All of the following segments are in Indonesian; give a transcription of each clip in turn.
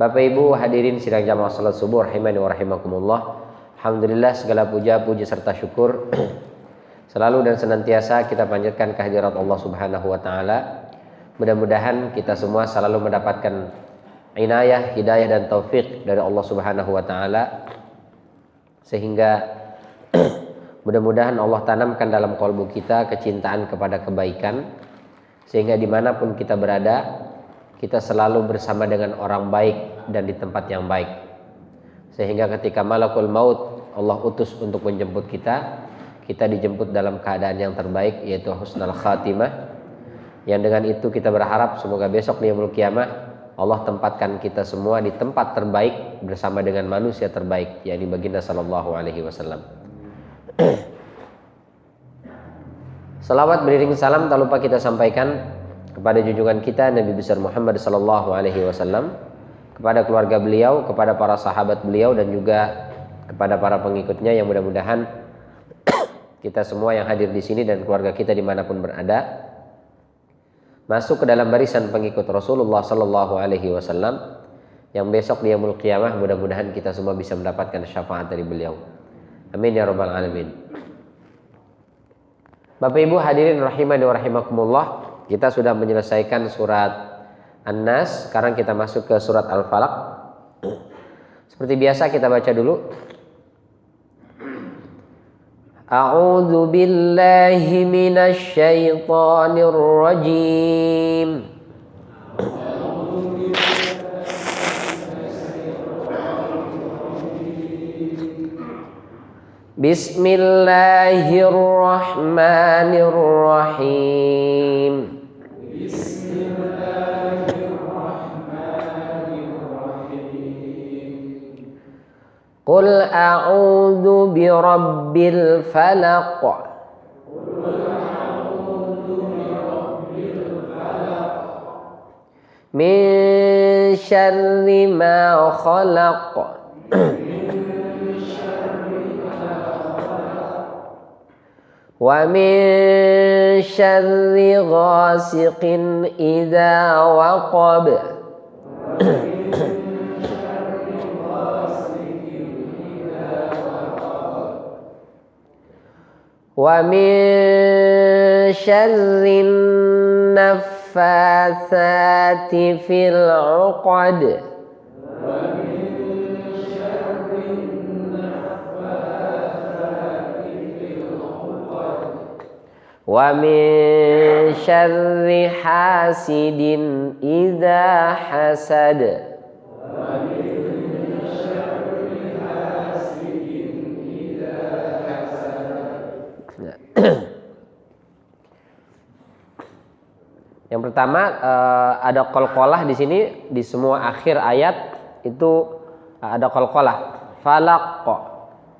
Bapak Ibu hadirin sidang jamaah salat subuh rahimani wa rahimakumullah. Alhamdulillah segala puji serta syukur selalu dan senantiasa kita panjatkan kehadirat Allah Subhanahu wa taala. Mudah-mudahan kita semua selalu mendapatkan inayah, hidayah dan taufik dari Allah Subhanahu wa taala, sehingga mudah-mudahan Allah tanamkan dalam kalbu kita kecintaan kepada kebaikan, sehingga dimanapun kita berada kita selalu bersama dengan orang baik dan di tempat yang baik, sehingga ketika malakul maut Allah utus untuk menjemput kita, kita dijemput dalam keadaan yang terbaik, yaitu husnul khatimah. Yang dengan itu kita berharap semoga besok di yaumul qiyamah Allah tempatkan kita semua di tempat terbaik bersama dengan manusia terbaik, yakni baginda sallallahu alaihi wasallam. Salawat beriring salam tak lupa kita sampaikan kepada junjungan kita Nabi besar Muhammad sallallahu alaihi wasallam, kepada keluarga beliau, kepada para sahabat beliau, dan juga kepada para pengikutnya, yang mudah-mudahan kita semua yang hadir di sini dan keluarga kita dimanapun berada masuk ke dalam barisan pengikut Rasulullah sallallahu alaihi wasallam, yang besok di yaumul qiyamah mudah-mudahan kita semua bisa mendapatkan syafaat dari beliau. Amin ya rabbal alamin. Bapak Ibu hadirin rahimani wa rahimakumullah, kita sudah menyelesaikan surat An-Nas. Sekarang kita masuk ke surat Al-Falaq. Seperti biasa kita baca dulu. A'udzu billahi minasy syaithanir rajim. Bismillahirrahmanirrahim. Qul a'udzu birabbil falaq. Min syarri ma khalaq. Wa min syarri ghasiqin idza waqab. Wa min syarrin naffatsati fil 'uqad. Wa min syarri hasidin idza hasad. Yang pertama ada qalqalah di sini, di semua akhir ayat itu ada qalqalah. Falaq,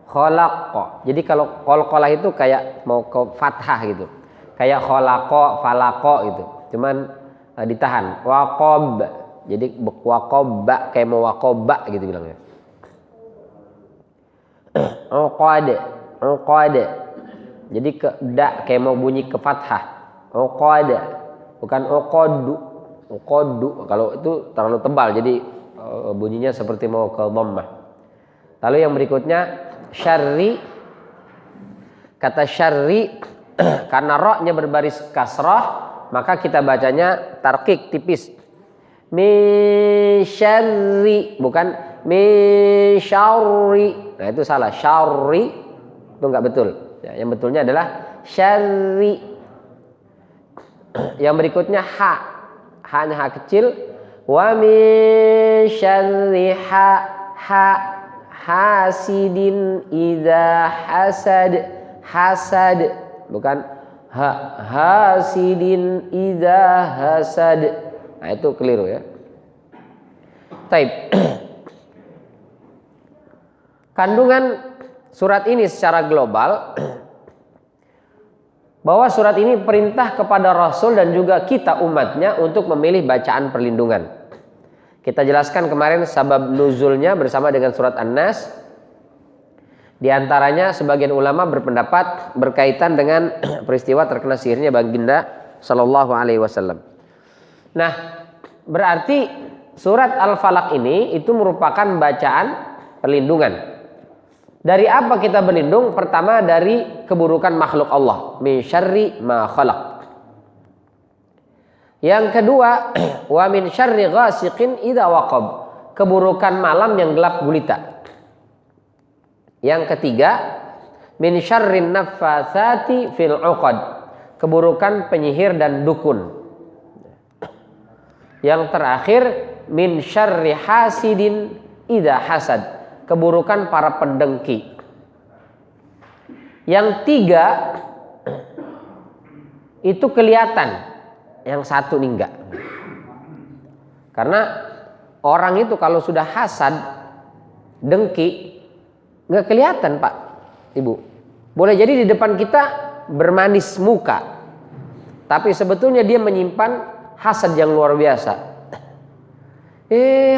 khalaq. Jadi kalau qalqalah itu kayak mau ke fathah gitu. Kayak khalaqa, falaqa gitu. Cuman ditahan. Waqab. Jadi waqabba kayak mau waqabba gitu bilangnya. Uqad, uqad. Jadi ke da kayak mau bunyi ke fathah. Uqad. Bukan uqaddu. Uqaddu kalau itu terlalu tebal, jadi bunyinya seperti mau ke dhammah. Lalu yang berikutnya syarri. Kata syarri karena ra-nya berbaris kasrah, maka kita bacanya tarqiq tipis. Min syarri, bukan min syarri. Nah itu salah, syarri itu enggak betul. Ya, yang betulnya adalah syarri. Yang berikutnya ha. Ha-nya ha kecil. Wa min syarri hasidin idza hasad. Hasad, bukan hasidin idza hasad. Nah itu keliru ya. Taib. Kandungan surat ini secara global bahwa surat ini perintah kepada Rasul dan juga kita umatnya untuk memilih bacaan perlindungan. Kita jelaskan kemarin sabab nuzulnya bersama dengan surat An-Nas. Di antaranya sebagian ulama berpendapat berkaitan dengan peristiwa terkena sihirnya baginda sallallahu alaihi wasallam. Nah, berarti surat Al-Falaq ini itu merupakan bacaan perlindungan. Dari apa kita berlindung? Pertama, dari keburukan makhluk Allah, min syarri ma khalaq. Yang kedua, wa min syarri ghasiqin idza waqab, keburukan malam yang gelap gulita. Yang ketiga, min syarrin naffatsati fil 'uqad, keburukan penyihir dan dukun. Yang terakhir, min syarri hasidin idza hasad, keburukan para pendengki. Yang tiga itu kelihatan, yang satu nih enggak. Karena orang itu kalau sudah hasad, dengki, enggak kelihatan Pak, Ibu. Boleh jadi di depan kita bermanis muka, tapi sebetulnya dia menyimpan hasad yang luar biasa.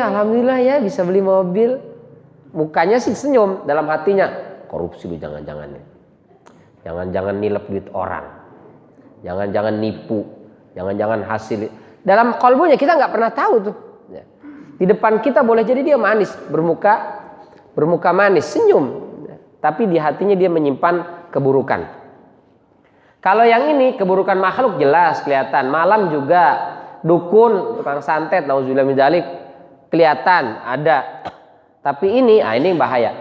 Alhamdulillah ya bisa beli mobil. Mukanya sih senyum, dalam hatinya korupsi lu jangan-jangan. Jangan-jangan nilep duit orang. Jangan-jangan nipu. Jangan-jangan hasil. Dalam kalbunya kita nggak pernah tahu tuh. Di depan kita boleh jadi dia manis, bermuka manis, senyum. Tapi di hatinya dia menyimpan keburukan. Kalau yang ini keburukan makhluk jelas kelihatan. Malam juga dukun, tukang santet, nauzubillah min dzalik, kelihatan ada. Tapi ini bahaya.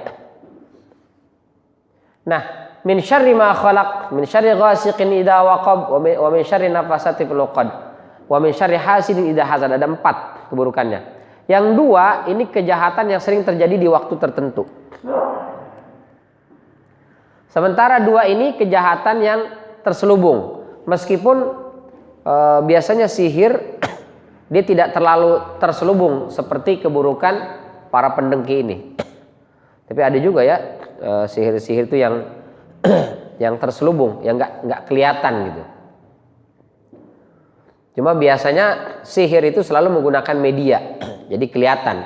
Nah, min syarri ma khalaq, min syarri ghasiqin idza waqab, wa min syarri nafasati fil 'uqad, wa min syarri hasidin idza hasad. Ada 4 keburukannya. Yang 2 ini kejahatan yang sering terjadi di waktu tertentu. Sementara 2 ini kejahatan yang terselubung. Meskipun biasanya sihir dia tidak terlalu terselubung seperti keburukan para pendengki ini. Tapi ada juga ya sihir-sihir itu yang yang terselubung, yang nggak kelihatan gitu. Cuma biasanya sihir itu selalu menggunakan media, jadi kelihatan.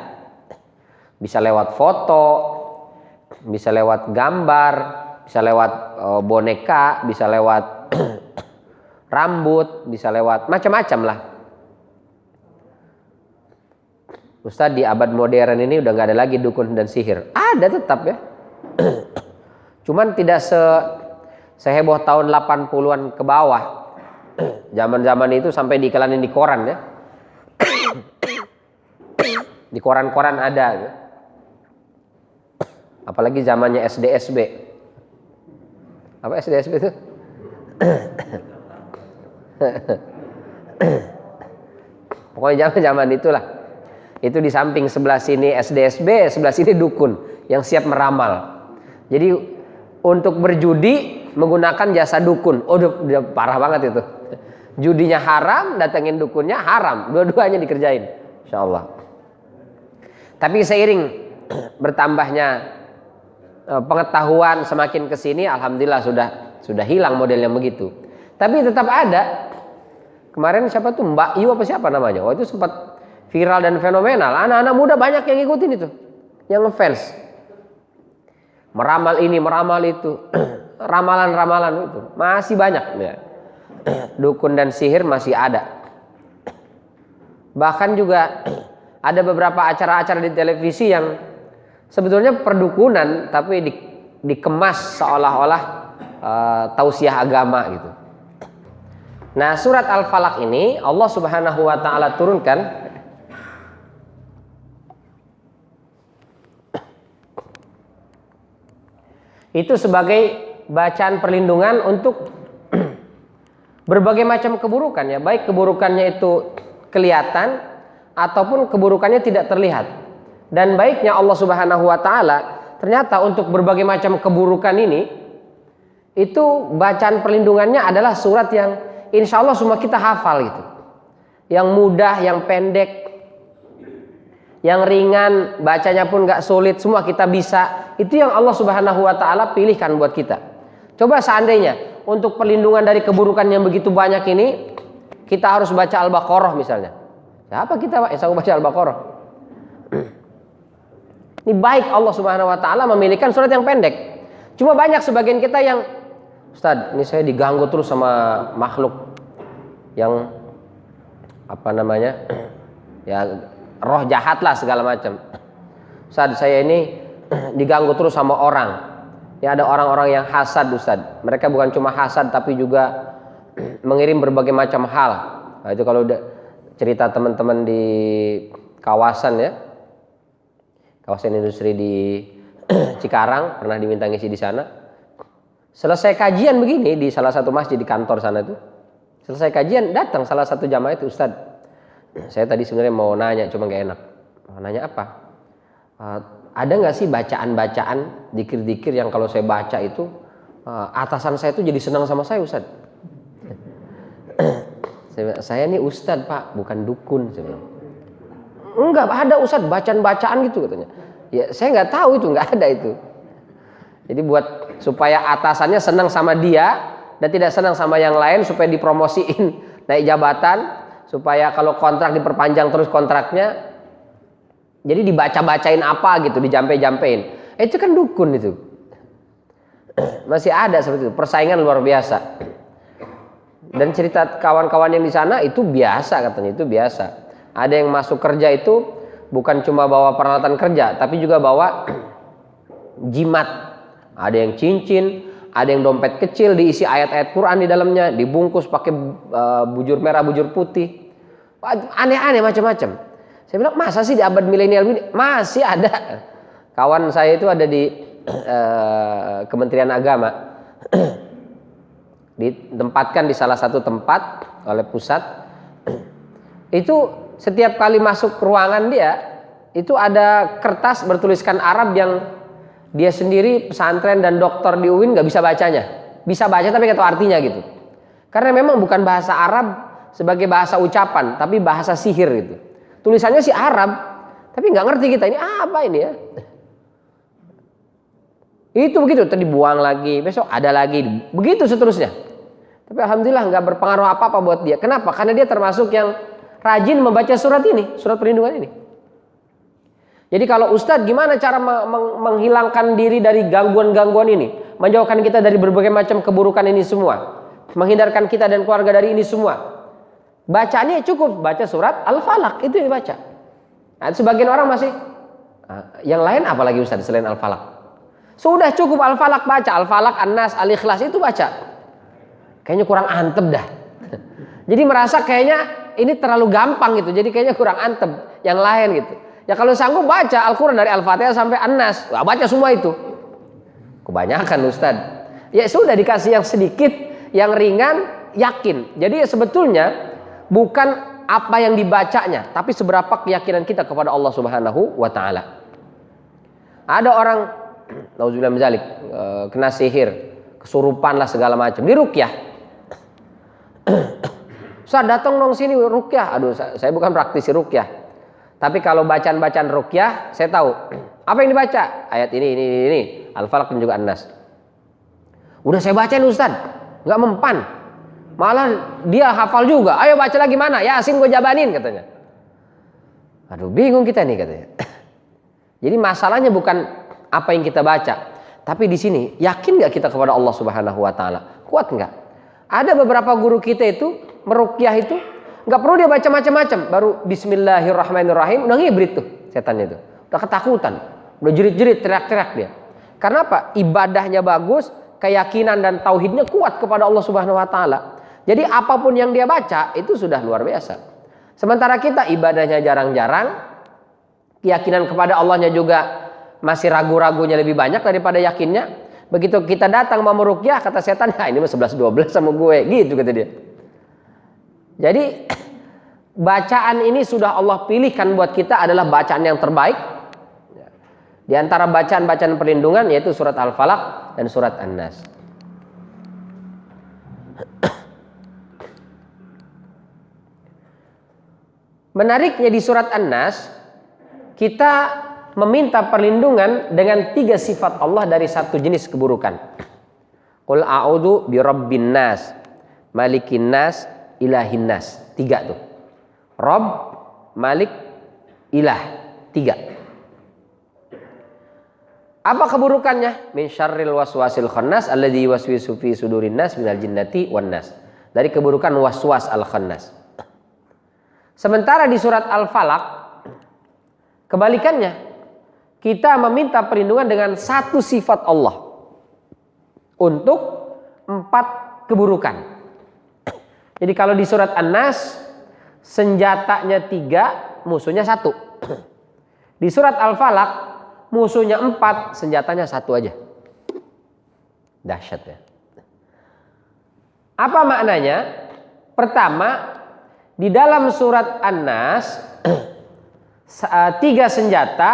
Bisa lewat foto, bisa lewat gambar, bisa lewat boneka, bisa lewat rambut, bisa lewat macam-macam lah. Ustaz, di abad modern ini udah nggak ada lagi dukun dan sihir. Ada tetap ya. Cuman tidak seheboh tahun 80-an ke bawah. Zaman-zaman itu sampai diiklanin di koran ya. Di koran-koran ada ya. Apalagi zamannya SDSB. Apa SDSB itu? Pokoknya zaman-zaman itulah. Itu di samping sebelah sini SDSB, sebelah sini dukun yang siap meramal. Jadi untuk berjudi menggunakan jasa dukun. Udah parah banget itu. Judinya haram, datengin dukunnya haram. Dua-duanya dikerjain, insyaallah. Tapi seiring bertambahnya pengetahuan semakin kesini, alhamdulillah sudah hilang model yang begitu. Tapi tetap ada. Kemarin siapa tuh Mbak Yu apa siapa namanya? Oh itu sempat viral dan fenomenal. Anak-anak muda banyak yang ngikutin itu, yang ngefans. Meramal ini, meramal itu, ramalan-ramalan itu masih banyak ya. Dukun dan sihir masih ada. Bahkan juga ada beberapa acara-acara di televisi yang sebetulnya perdukunan tapi dikemas seolah-olah tausiah agama gitu. Nah, surat Al-Falaq ini Allah Subhanahu wa taala turunkan itu sebagai bacaan perlindungan untuk berbagai macam keburukan ya, baik keburukannya itu kelihatan ataupun keburukannya tidak terlihat. Dan baiknya Allah Subhanahu wa taala ternyata untuk berbagai macam keburukan ini itu bacaan perlindungannya adalah surat yang insya Allah semua kita hafal gitu. Yang mudah, yang pendek, yang ringan, bacanya pun gak sulit, semua kita bisa. Itu yang Allah Subhanahu wa taala pilihkan buat kita. Coba seandainya untuk perlindungan dari keburukan yang begitu banyak ini kita harus baca Al-Baqarah misalnya. Siapa kita yang sanggup baca Al-Baqarah? Ini baik Allah Subhanahu wa taala memilihkan surat yang pendek. Cuma banyak sebagian kita yang, Ustaz, ini saya diganggu terus sama makhluk yang apa namanya? Ya roh jahat lah segala macam. Ustaz, saya ini diganggu terus sama orang. Ya, ada orang-orang yang hasad, Ustaz. Mereka bukan cuma hasad tapi juga mengirim berbagai macam hal. Nah, itu kalau udah cerita teman-teman di kawasan ya, kawasan industri di Cikarang, pernah diminta ngisi di sana. Selesai kajian begini di salah satu masjid di kantor sana tuh. Selesai kajian datang salah satu jamaah itu, Ustaz. Saya tadi sebenarnya mau nanya, cuma gak enak. Mau nanya apa? Ada nggak sih bacaan-bacaan dikir-dikir yang kalau saya baca itu atasan saya itu jadi senang sama saya, Ustaz? Saya ini Ustaz Pak, bukan dukun. Saya bilang, enggak ada Ustaz bacaan-bacaan gitu katanya. Ya saya nggak tahu itu, nggak ada itu. Jadi buat supaya atasannya senang sama dia dan tidak senang sama yang lain, supaya dipromosiin naik jabatan, supaya kalau kontrak diperpanjang terus kontraknya. Jadi dibaca-bacain apa gitu, dijampe-jampein. Itu kan dukun itu. Masih ada seperti itu, persaingan luar biasa. Dan cerita kawan-kawan yang di sana itu biasa katanya, itu biasa. Ada yang masuk kerja itu bukan cuma bawa peralatan kerja, tapi juga bawa jimat. Ada yang cincin, ada yang dompet kecil diisi ayat-ayat Quran di dalamnya, dibungkus pakai bujur merah, bujur putih. Aneh-aneh macam-macam. Saya bilang, masa sih di abad milenial ini masih ada. Kawan saya itu ada di Kementerian Agama, ditempatkan di salah satu tempat oleh pusat. Itu setiap kali masuk ruangan dia, itu ada kertas bertuliskan Arab yang dia sendiri pesantren dan dokter di UIN nggak bisa bacanya. Bisa baca tapi nggak tahu artinya gitu. Karena memang bukan bahasa Arab sebagai bahasa ucapan, tapi bahasa sihir gitu. Tulisannya sih Arab, tapi nggak ngerti kita ini apa ini ya. Itu begitu, tadi dibuang lagi, besok ada lagi, begitu seterusnya. Tapi alhamdulillah nggak berpengaruh apa-apa buat dia. Kenapa? Karena dia termasuk yang rajin membaca surat ini, surat perlindungan ini. Jadi kalau Ustadz gimana cara menghilangkan diri dari gangguan-gangguan ini, menjauhkan kita dari berbagai macam keburukan ini semua, menghindarkan kita dan keluarga dari ini semua. Bacaannya cukup baca surat Al-Falaq, itu yang dibaca. Nah, sebagian orang masih yang lain apalagi Ustaz selain Al-Falaq. Sudah cukup Al-Falaq baca, Al-Falaq, An-Nas, Al-Ikhlas itu baca. Kayaknya kurang antep dah. Jadi merasa kayaknya ini terlalu gampang gitu. Jadi kayaknya kurang antep yang lain gitu. Ya kalau sanggup baca Al-Qur'an dari Al-Fatihah sampai An-Nas, baca semua itu. Kebanyakan Ustaz. Ya sudah dikasih yang sedikit, yang ringan, yakin. Jadi sebetulnya bukan apa yang dibacanya, tapi seberapa keyakinan kita kepada Allah Subhanahu wa taala. Ada orang nauzubillah min dzalik, kena sihir, kesurupan lah segala macam, diruqyah. Ustaz datang dong sini ruqyah. Aduh, saya bukan praktisi ruqyah. Tapi kalau bacaan-bacaan ruqyah, saya tahu. Apa yang dibaca? Ayat ini, Al-Falaq dan juga An-Nas. Udah saya bacain Ustaz, enggak mempan. Malah dia hafal juga. Ayo baca lagi mana? Yasin gue jabanin katanya. Aduh bingung kita nih katanya. Jadi masalahnya bukan apa yang kita baca, tapi di sini yakin nggak kita kepada Allah Subhanahu Wa Taala? Kuat nggak? Ada beberapa guru kita itu meruqyah itu nggak perlu dia baca macam-macam, baru Bismillahirrahmanirrahim udah ngibrit tuh setannya itu, udah ketakutan, udah jerit-jerit, teriak-teriak dia. Karena apa? Ibadahnya bagus, keyakinan dan tauhidnya kuat kepada Allah Subhanahu Wa Taala. Jadi apapun yang dia baca itu sudah luar biasa. Sementara kita ibadahnya jarang-jarang, keyakinan kepada Allahnya juga masih ragu-ragunya lebih banyak daripada yakinnya. Begitu kita datang mau meruqyah, kata setan, "Ha, ini mah 11-12 sama gue." Gitu kata dia. Jadi bacaan ini sudah Allah pilihkan buat kita adalah bacaan yang terbaik. Di antara bacaan-bacaan perlindungan yaitu surat Al-Falaq dan surat An-Nas. Menariknya di surat An-Nas kita meminta perlindungan dengan 3 sifat Allah dari satu jenis keburukan. Qul a'udzu birabbin nas, malikin nas, ilahin nas. 3 tuh. Rabb, Malik, Ilah. 3. Apa keburukannya? Min syarril waswasil khannas alladzi yuwaswisu fi sudurin nas minal jinnati wan nas. Dari keburukan waswas al khannas. Sementara di surat Al-Falaq Kebalikannya, kita meminta perlindungan dengan satu sifat Allah untuk 4 keburukan. Jadi kalau di surat An-Nas senjatanya 3, musuhnya 1. Di surat Al-Falaq musuhnya 4, senjatanya 1 aja. Dahsyat ya. Apa maknanya? Pertama, di dalam surat An-Nas 3 senjata,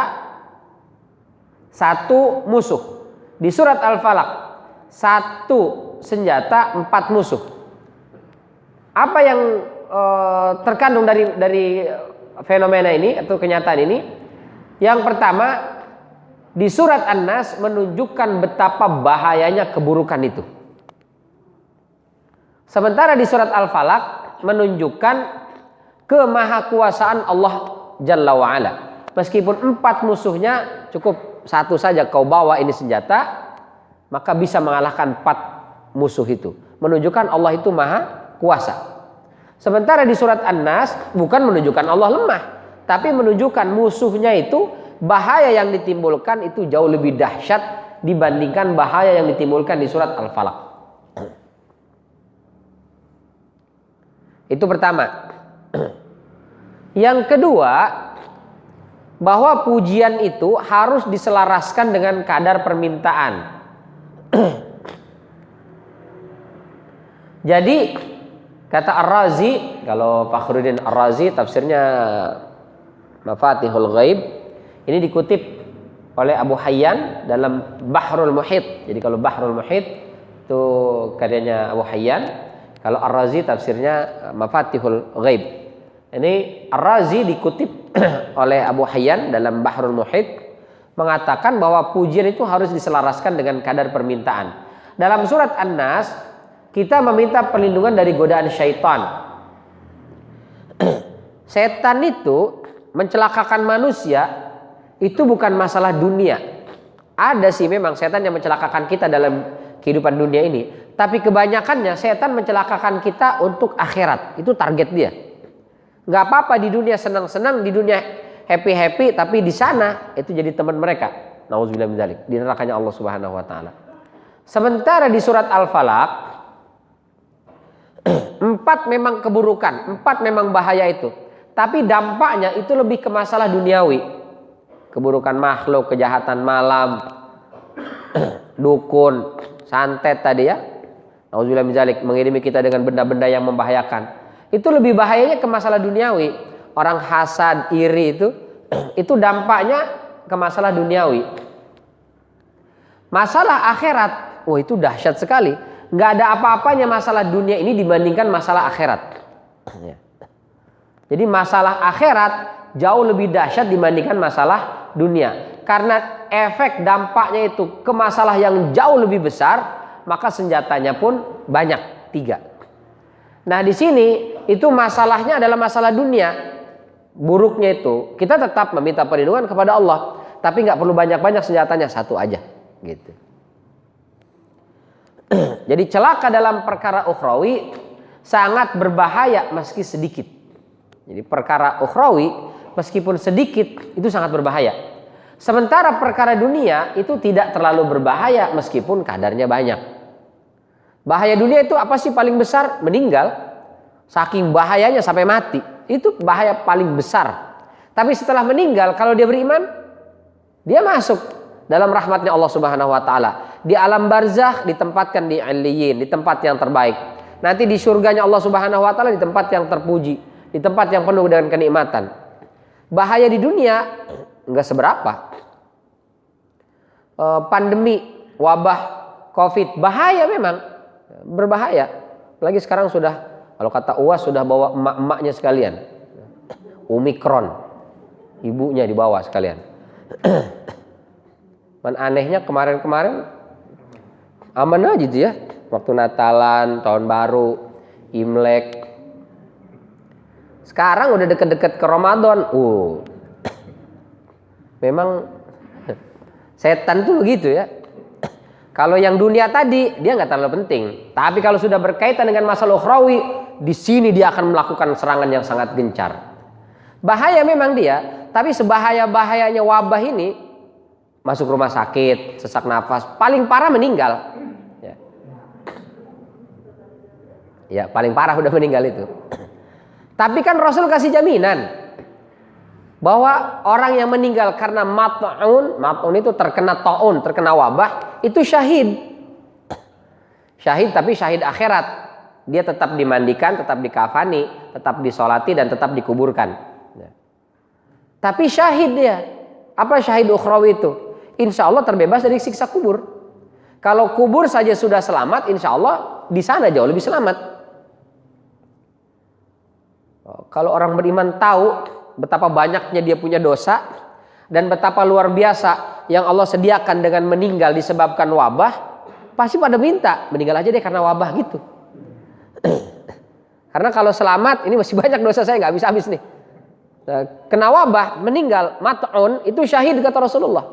1 musuh. Di surat Al-Falaq 1 senjata, 4 musuh. Apa yang terkandung dari fenomena ini atau kenyataan ini? Yang pertama, di surat An-Nas menunjukkan betapa bahayanya keburukan itu. Sementara di surat Al-Falaq menunjukkan kemahakuasaan Allah Jalla wa'ala. Meskipun 4 musuhnya, cukup 1 saja kau bawa ini senjata, maka bisa mengalahkan 4 musuh itu. Menunjukkan Allah itu maha kuasa. Sementara di surat An-Nas bukan menunjukkan Allah lemah, tapi menunjukkan musuhnya itu bahaya yang ditimbulkan itu jauh lebih dahsyat dibandingkan bahaya yang ditimbulkan di surat Al-Falaq. Itu pertama. Yang kedua, bahwa pujian itu harus diselaraskan dengan kadar permintaan. Jadi kata Ar-Razi, kalau Fakhruddin Ar-Razi tafsirnya Mafatihul Ghaib, ini dikutip oleh Abu Hayyan dalam Bahrul Muhit. Jadi kalau Bahrul Muhit itu karyanya Abu Hayyan, kalau Ar-Razi tafsirnya Mafatihul Ghaib. Ini Ar-Razi dikutip oleh Abu Hayyan dalam Bahrul Muhit mengatakan bahwa pujian itu harus diselaraskan dengan kadar permintaan. Dalam surat An-Nas kita meminta perlindungan dari godaan syaitan. Setan itu mencelakakan manusia itu bukan masalah dunia. Ada sih memang setan yang mencelakakan kita dalam kehidupan dunia ini. Tapi kebanyakannya setan mencelakakan kita untuk akhirat. Itu target dia. Gak apa-apa di dunia senang-senang, di dunia happy-happy, tapi di sana itu jadi teman mereka. Nauzubillah min dzalik. Di nerakanya Allah Subhanahu wa taala. Sementara di surat Al-Falaq 4 memang keburukan, 4 memang bahaya itu. Tapi dampaknya itu lebih ke masalah duniawi. Keburukan makhluk, kejahatan malam, dukun, santet tadi ya. Nauzubillah min dzalik, mengirimi kita dengan benda-benda yang membahayakan. Itu lebih bahayanya ke masalah duniawi. Orang hasad, iri itu dampaknya ke masalah duniawi. Masalah akhirat, itu dahsyat sekali. Nggak ada apa-apanya masalah dunia ini dibandingkan masalah akhirat. Jadi masalah akhirat jauh lebih dahsyat dibandingkan masalah dunia. Karena efek dampaknya itu ke masalah yang jauh lebih besar, maka senjatanya pun banyak, 3. Nah di sini itu masalahnya adalah masalah dunia. Buruknya itu kita tetap meminta perlindungan kepada Allah, tapi nggak perlu banyak-banyak senjatanya, 1 aja, gitu. Jadi celaka dalam perkara ukhrawi sangat berbahaya meski sedikit. Jadi perkara ukhrawi meskipun sedikit itu sangat berbahaya. Sementara perkara dunia itu tidak terlalu berbahaya meskipun kadarnya banyak. Bahaya dunia itu apa sih paling besar? Meninggal. Saking bahayanya sampai mati. Itu bahaya paling besar. Tapi setelah meninggal, kalau dia beriman, dia masuk dalam rahmatnya Allah Subhanahu wa taala. Di alam barzakh ditempatkan di Aliyyin, di tempat yang terbaik. Nanti di surganya Allah Subhanahu wa taala di tempat yang terpuji, di tempat yang penuh dengan kenikmatan. Bahaya di dunia enggak seberapa. Pandemi, wabah Covid, bahaya memang, berbahaya. Apalagi sekarang sudah, kalau kata UAS sudah bawa emak-emaknya sekalian. Omikron, ibunya dibawa sekalian. Man anehnya kemarin-kemarin aman aja gitu ya. Waktu Natalan, tahun baru, Imlek. Sekarang udah deket-deket ke Ramadan. Memang setan tuh begitu ya. Kalau yang dunia tadi dia nggak terlalu penting. Tapi kalau sudah berkaitan dengan masalah ukhrawi, di sini dia akan melakukan serangan yang sangat gencar. Bahaya memang dia, Tapi sebahaya-bahayanya wabah ini, masuk rumah sakit, sesak nafas, paling parah meninggal. Ya, paling parah udah meninggal itu. Tapi kan Rasul kasih jaminan bahwa orang yang meninggal karena mat'un itu terkena ta'un, terkena wabah, itu syahid. Syahid, tapi syahid akhirat. Dia tetap dimandikan, tetap dikafani, tetap disolati, dan tetap dikuburkan. Tapi syahid dia. Apa syahid ukhrawi itu? Insya Allah terbebas dari siksa kubur. Kalau kubur saja sudah selamat, insya Allah di sana jauh lebih selamat. Kalau orang beriman tahu betapa banyaknya dia punya dosa dan betapa luar biasa yang Allah sediakan dengan meninggal disebabkan wabah, pasti pada minta meninggal aja deh karena wabah gitu. Karena kalau selamat, ini masih banyak dosa saya nggak habis-habis nih. Kena wabah, meninggal, mat'un, itu syahid kata Rasulullah.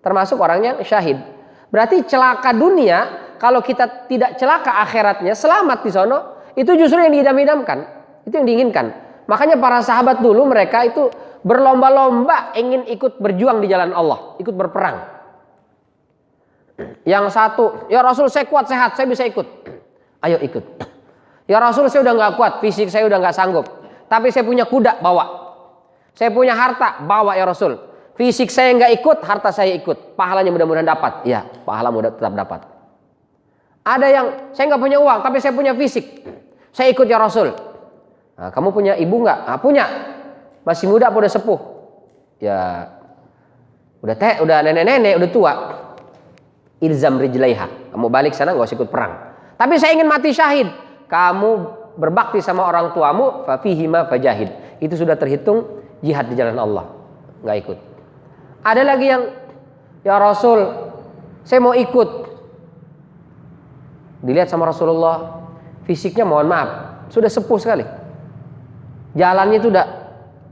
Termasuk orang yang syahid. Berarti celaka dunia, kalau kita tidak celaka akhiratnya, selamat di sono, itu justru yang diidam-idamkan. Itu yang diinginkan. Makanya para sahabat dulu mereka itu berlomba-lomba ingin ikut berjuang di jalan Allah, ikut berperang. Yang satu, ya Rasul saya kuat sehat, saya bisa ikut. Ayo ikut. Ya Rasul saya udah nggak kuat, fisik saya udah nggak sanggup. Tapi saya punya kuda, bawa. Saya punya harta, bawa ya Rasul. Fisik saya nggak ikut, harta saya ikut. Pahalanya mudah-mudahan dapat. Ya, pahala mudah tetap dapat. Ada yang saya nggak punya uang, tapi saya punya fisik. Saya ikut ya Rasul. Nah, kamu punya ibu nggak? Nah, punya. Masih muda apa udah sepuh? Ya, udah nenek-nenek, udah tua. Ilzam rijlaiha. Kamu balik sana nggak usah ikut perang. Tapi saya ingin mati syahid. Kamu berbakti sama orang tuamu, fafihima fajahid. Itu sudah terhitung jihad di jalan Allah. Nggak ikut. Ada lagi yang, ya Rasul, saya mau ikut. Dilihat sama Rasulullah, fisiknya mohon maaf, sudah sepuh sekali. Jalannya itu udah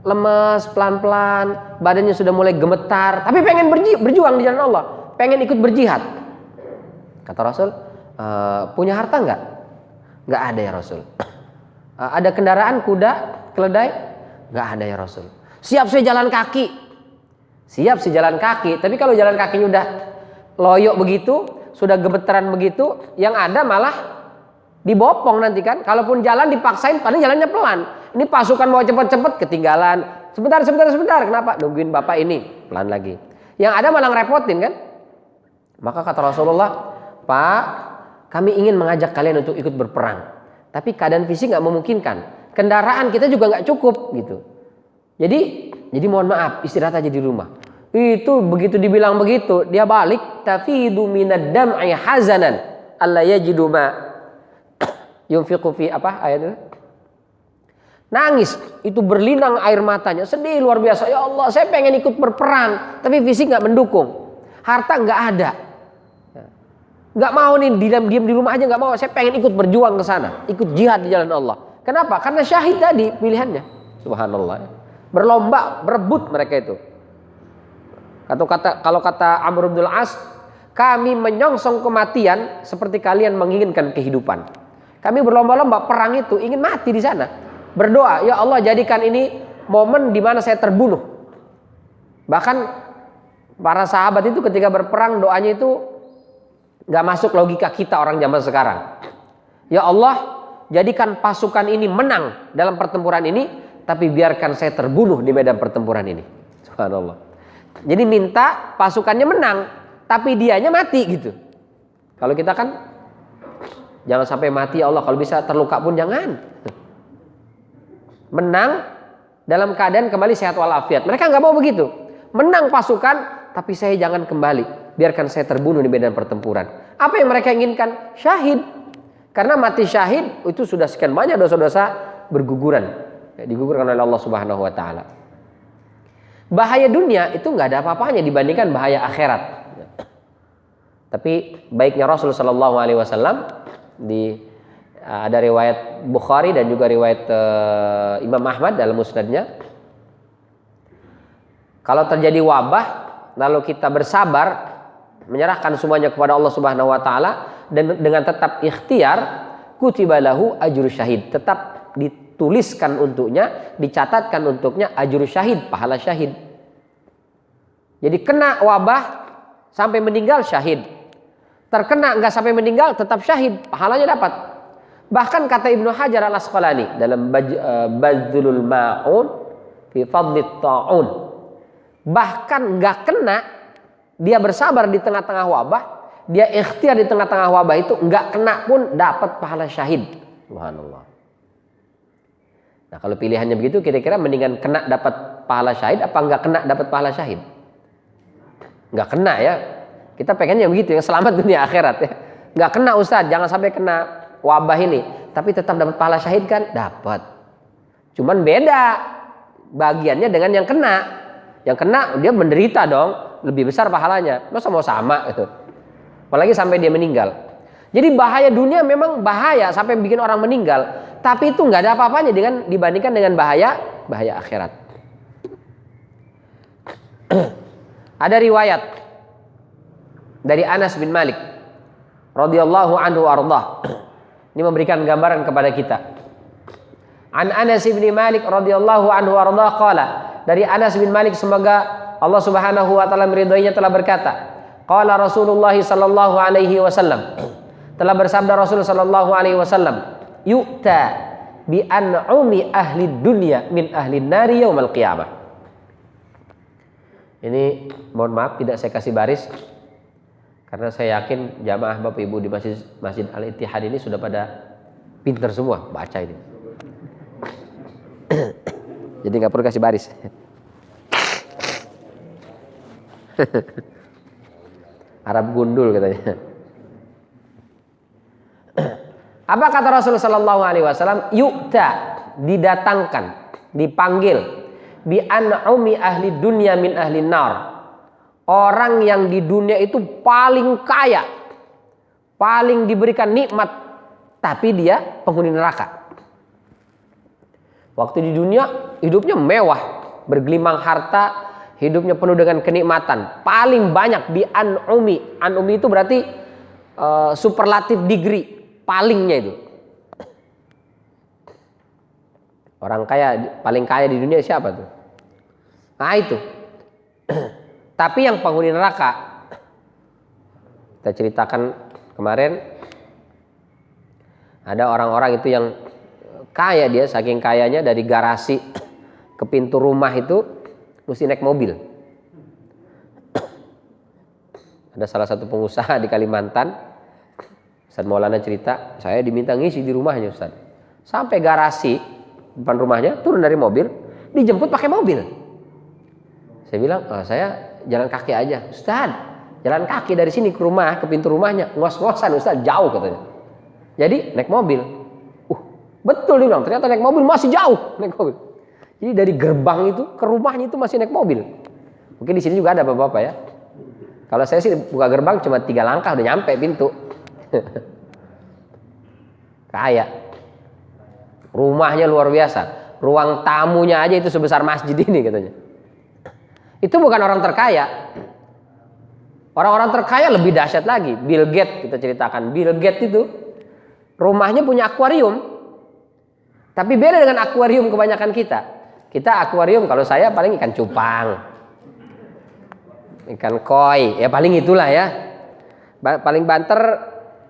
lemes, pelan-pelan, badannya sudah mulai gemetar, tapi pengen berjuang di jalan Allah, pengen ikut berjihad. Kata Rasul, punya harta nggak? Nggak ada ya Rasul. Ada kendaraan, kuda, keledai? Nggak ada ya Rasul. Siap saya jalan kaki. Siap saya jalan kaki, tapi kalau jalan kakinya udah loyok begitu, sudah gemetaran begitu, yang ada malah dibopong nanti kan. Kalaupun jalan dipaksain, paling jalannya pelan. Ini pasukan mau cepet-cepet ketinggalan. Sebentar. Kenapa? Nungguin bapak ini. Pelan lagi. Yang ada malah ngerepotin kan. Maka kata Rasulullah, Pak, kami ingin mengajak kalian untuk ikut berperang. Tapi keadaan fisik nggak memungkinkan. Kendaraan kita juga nggak cukup gitu. Jadi mohon maaf, istirahat aja di rumah. Itu begitu dibilang begitu, dia balik. Tafidu minad dam'i hazanan alla yajidu ma yunfiqu fi apa ayat itu? Nangis, itu berlinang air matanya, sedih luar biasa. Ya Allah, saya pengen ikut berperang, tapi fisik nggak mendukung, harta nggak ada, nggak mau nih diam di rumah aja nggak mau. Saya pengen ikut berjuang ke sana, ikut jihad di jalan Allah. Kenapa? Karena syahid tadi pilihannya. Subhanallah, berlomba, berebut mereka itu. Kalau kata Amr bin As, kami menyongsong kematian seperti kalian menginginkan kehidupan. Kami berlomba-lomba perang itu, ingin mati di sana. Berdoa, ya Allah jadikan ini momen di mana saya terbunuh. Bahkan para sahabat itu ketika berperang doanya itu nggak masuk logika kita orang zaman sekarang. Ya Allah jadikan pasukan ini menang dalam pertempuran ini, tapi biarkan saya terbunuh di medan pertempuran ini. Subhanallah. Jadi minta pasukannya menang, tapi dianya mati gitu. Kalau kita kan jangan sampai mati ya Allah, kalau bisa terluka pun jangan. Menang dalam keadaan kembali sehat walafiat. Mereka nggak mau begitu. Menang pasukan, tapi saya jangan kembali. Biarkan saya terbunuh di medan pertempuran. Apa yang mereka inginkan? Syahid. Karena mati syahid itu sudah sekian banyak dosa-dosa berguguran. Digugurkan oleh Allah Subhanahu Wa Taala. Bahaya dunia itu nggak ada apa-apanya dibandingkan bahaya akhirat. Tapi baiknya Rasul Sallallahu Alaihi Wasallam ada riwayat Bukhari dan juga riwayat Imam Ahmad dalam musnadnya. Kalau terjadi wabah, lalu kita bersabar, menyerahkan semuanya kepada Allah Subhanahu Wa Taala dan dengan tetap ikhtiar, kutiba lahu ajru syahid, tetap dituliskan untuknya, dicatatkan untuknya ajrul syahid, pahala syahid. Jadi kena wabah sampai meninggal syahid. Terkena enggak sampai meninggal tetap syahid, pahalanya dapat. Bahkan kata Ibnu Hajar Al-Asqalani dalam Badzulul Ma'un fi Fadlit Ta'un, bahkan enggak kena, dia bersabar di tengah-tengah wabah, dia ikhtiar di tengah-tengah wabah itu, enggak kena pun dapat pahala syahid. Subhanallah. Nah, kalau pilihannya begitu, kira-kira mendingan kena dapat pahala syahid apa enggak kena dapat pahala syahid? Enggak kena ya. Kita pengennya begitu, yang selamat dunia akhirat ya. Enggak kena Ustaz, jangan sampai kena wabah ini, tapi tetap dapat pahala syahid kan? Dapat. Cuman beda bagiannya dengan yang kena. Yang kena dia menderita dong, lebih besar pahalanya. Masa mau sama gitu. Apalagi sampai dia meninggal. Jadi bahaya dunia memang bahaya sampai bikin orang meninggal, tapi itu nggak ada apa-apanya dengan dibandingkan dengan bahaya akhirat. Ada riwayat dari Anas bin Malik radhiyallahu anhu ardah. Ini memberikan gambaran kepada kita. An Anas bin Malik radhiyallahu anhu ardah qala, dari Anas bin Malik semoga Allah Subhanahu wa taala meridhoinya telah berkata, qala Rasulullah sallallahu alaihi wasallam, telah bersabda Rasul sallallahu alaihi wasallam, yu'ta bi an'umi ahli dunya min ahli nari yaumal qiyamah. Ini mohon maaf tidak saya kasih baris karena saya yakin jamaah Bapak Ibu di Masjid Al-Ittihad ini sudah pada pinter semua baca ini. Jadi nggak perlu kasih baris. Arab gundul katanya. Apa kata Rasulullah sallallahu alaihi wasallam? Yu'ta, didatangkan, dipanggil bi an'umi ahli dunya min ahli nar. Orang yang di dunia itu paling kaya, paling diberikan nikmat, tapi dia penghuni neraka. Waktu di dunia hidupnya mewah, bergelimang harta, hidupnya penuh dengan kenikmatan, paling banyak di an'umi. An'umi itu berarti superlatif degree, palingnya itu. Orang kaya, paling kaya di dunia siapa tuh? Nah itu. Tapi yang penghuni neraka, kita ceritakan kemarin, ada orang-orang itu yang kaya, dia saking kayanya dari garasi ke pintu rumah itu mesti naik mobil. Ada salah satu pengusaha di Kalimantan, Ustaz Maulana cerita, saya diminta ngisi di rumahnya Ustaz. Sampai garasi depan rumahnya, turun dari mobil, dijemput pakai mobil. Saya bilang, saya jalan kaki aja. Ustaz, jalan kaki dari sini ke rumah, ke pintu rumahnya, ngos-ngosan Ustaz, jauh katanya. Jadi naik mobil. Betul dia bilang, ternyata naik mobil masih jauh naik mobil. Jadi dari gerbang itu ke rumahnya itu masih naik mobil. Mungkin di sini juga ada bapak-bapak ya. Kalau saya sih buka gerbang cuma 3 langkah udah nyampe pintu. Kaya. Rumahnya luar biasa. Ruang tamunya aja itu sebesar masjid ini katanya. Itu bukan orang terkaya. Orang-orang terkaya lebih dahsyat lagi. Bill Gates kita ceritakan. Bill Gates itu rumahnya punya akuarium. Tapi beda dengan akuarium kebanyakan kita. Kita akuarium kalau saya paling ikan cupang, ikan koi, ya paling itulah ya. Paling banter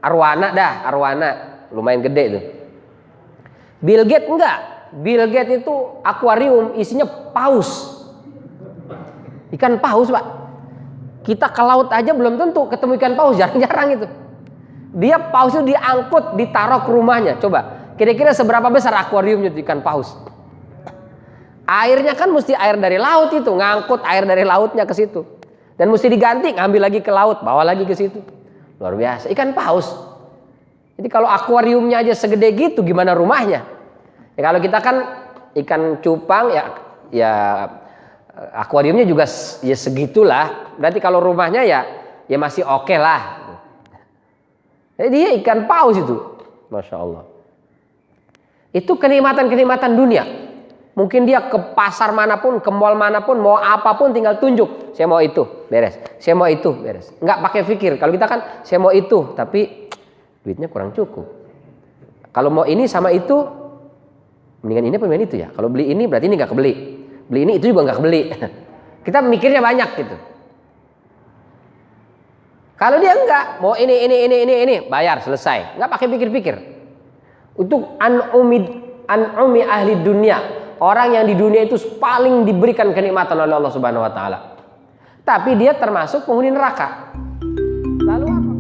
arwana dah, arwana lumayan gede tuh. Bill Gates enggak. Bill Gates itu akuarium isinya paus. Ikan paus, Pak. Kita ke laut aja belum tentu ketemu ikan paus, jarang-jarang itu. Dia paus itu diangkut, ditaruh ke rumahnya. Coba, kira-kira seberapa besar akuariumnya itu ikan paus? Airnya kan mesti air dari laut itu, ngangkut air dari lautnya ke situ. Dan mesti diganti, ngambil lagi ke laut, bawa lagi ke situ. Luar biasa, ikan paus. Jadi kalau akuariumnya aja segede gitu, gimana rumahnya? Ya kalau kita kan ikan cupang ya akuariumnya juga ya segitulah. Berarti kalau rumahnya ya masih oke lah. Jadi dia ikan paus itu, Masya Allah. Itu kenikmatan-kenikmatan dunia. Mungkin dia ke pasar manapun, ke mall manapun, mau apapun tinggal tunjuk. Saya mau itu, beres. Saya mau itu, beres. Nggak pakai pikir. Kalau kita kan, saya mau itu, tapi duitnya kurang cukup. Kalau mau ini sama itu, Mendingan ini apa mendingan itu ya. Kalau beli ini berarti ini nggak kebeli. Beli ini itu juga nggak kebeli. Kita mikirnya banyak gitu. Kalau dia enggak, mau ini, bayar selesai. Nggak pakai pikir-pikir. Untuk an'umi ahli dunia, orang yang di dunia itu paling diberikan kenikmatan oleh Allah Subhanahu wa taala. Tapi dia termasuk penghuni neraka. Lalu apa?